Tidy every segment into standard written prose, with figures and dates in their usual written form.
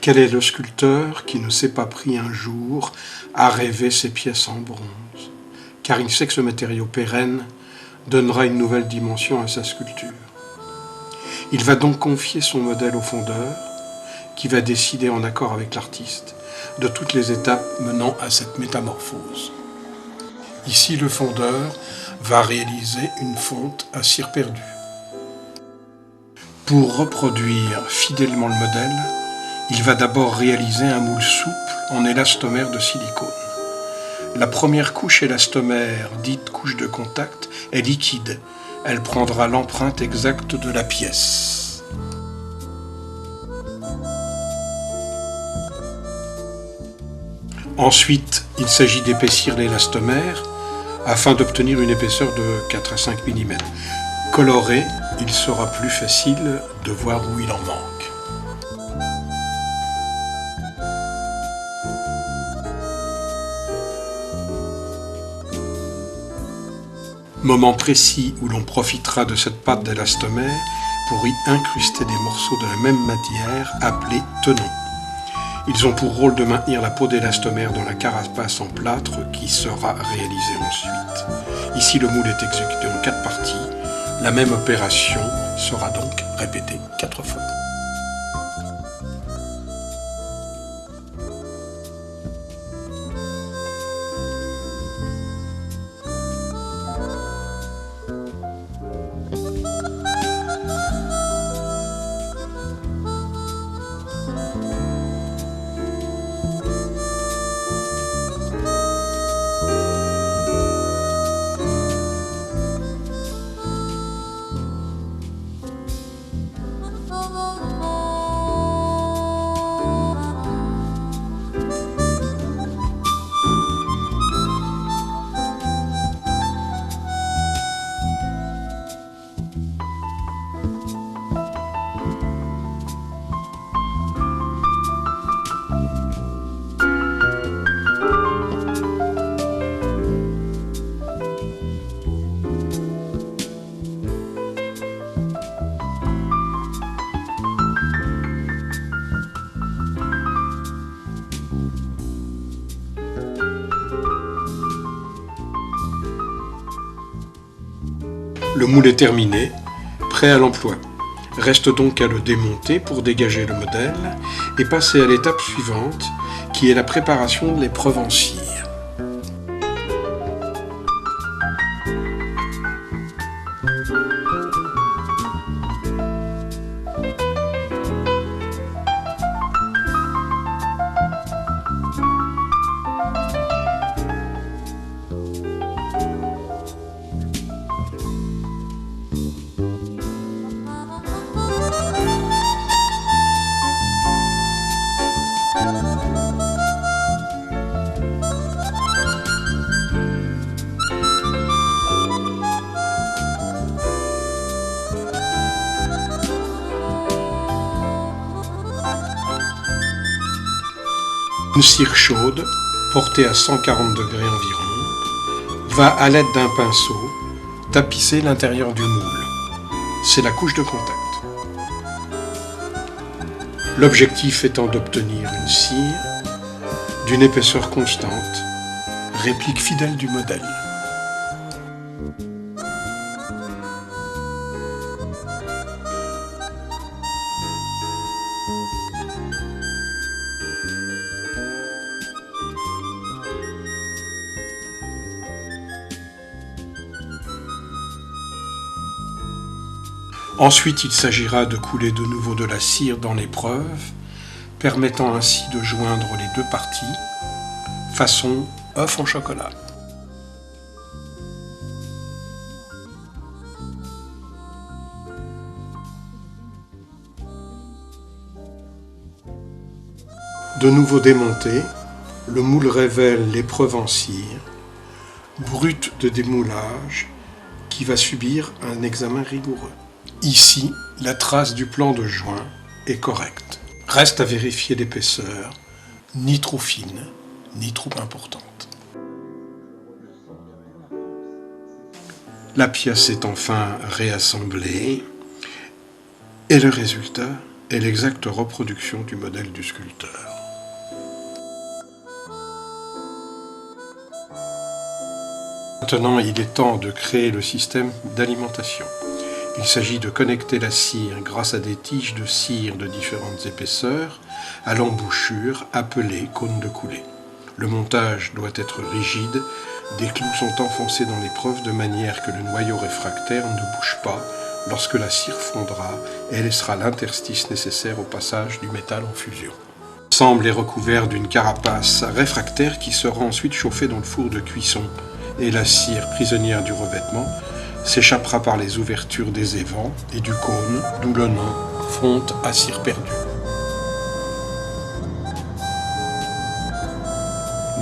Quel est le sculpteur qui ne s'est pas pris un jour à rêver ses pièces en bronze? Car il sait que ce matériau pérenne donnera une nouvelle dimension à sa sculpture. Il va donc confier son modèle au fondeur, qui va décider en accord avec l'artiste de toutes les étapes menant à cette métamorphose. Ici, le fondeur va réaliser une fonte à cire perdue. Pour reproduire fidèlement le modèle, il va d'abord réaliser un moule souple en élastomère de silicone. La première couche élastomère, dite couche de contact, est liquide. Elle prendra l'empreinte exacte de la pièce. Ensuite, il s'agit d'épaissir l'élastomère afin d'obtenir une épaisseur de 4 à 5 mm. Coloré, il sera plus facile de voir où il en manque. Moment précis où l'on profitera de cette pâte d'élastomère pour y incruster des morceaux de la même matière appelés tenons. Ils ont pour rôle de maintenir la peau d'élastomère dans la carapace en plâtre qui sera réalisée ensuite. Ici, le moule est exécuté en 4 parties. La même opération sera donc répétée 4 fois. Le moule est terminé, prêt à l'emploi. Reste donc à le démonter pour dégager le modèle et passer à l'étape suivante, qui est la préparation de l'épreuve en cire. Une cire chaude, portée à 140 degrés environ, va à l'aide d'un pinceau tapisser l'intérieur du moule. C'est la couche de contact. L'objectif étant d'obtenir une cire d'une épaisseur constante, réplique fidèle du modèle. Ensuite, il s'agira de couler de nouveau de la cire dans l'épreuve, permettant ainsi de joindre les deux parties, façon œuf en chocolat. De nouveau démonté, le moule révèle l'épreuve en cire, brute de démoulage, qui va subir un examen rigoureux. Ici, la trace du plan de joint est correcte. Reste à vérifier l'épaisseur, ni trop fine, ni trop importante. La pièce est enfin réassemblée et le résultat est l'exacte reproduction du modèle du sculpteur. Maintenant, il est temps de créer le système d'alimentation. Il s'agit de connecter la cire grâce à des tiges de cire de différentes épaisseurs à l'embouchure appelée cône de coulée. Le montage doit être rigide, des clous sont enfoncés dans l'épreuve de manière que le noyau réfractaire ne bouge pas lorsque la cire fondra et laissera l'interstice nécessaire au passage du métal en fusion. L'ensemble est recouvert d'une carapace réfractaire qui sera ensuite chauffée dans le four de cuisson et la cire prisonnière du revêtement s'échappera par les ouvertures des évents et du cône, d'où le nom fonte à cire perdue.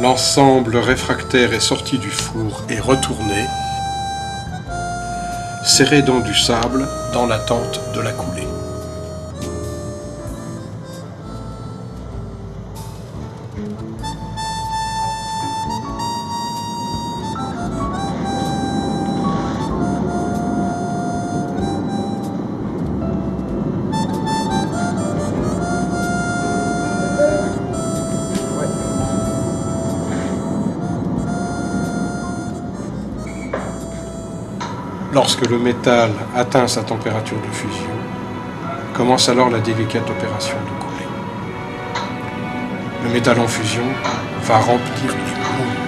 L'ensemble réfractaire est sorti du four et retourné, serré dans du sable dans l'attente de la coulée. Lorsque le métal atteint sa température de fusion, commence alors la délicate opération de coulée. Le métal en fusion va remplir les moules.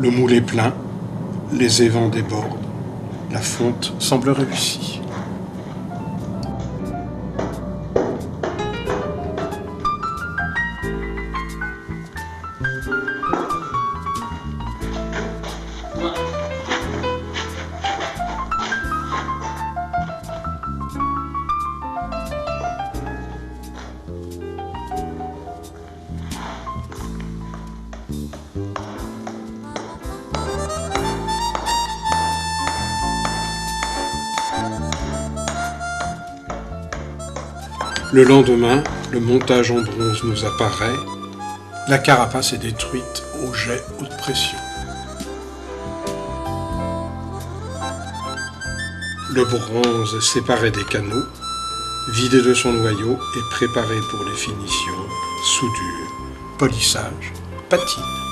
Le moule est plein, les évents débordent, la fonte semble réussie. Le lendemain, le montage en bronze nous apparaît. La carapace est détruite au jet haute pression. Le bronze est séparé des canaux, vidé de son noyau et préparé pour les finitions, soudure, polissage, patine.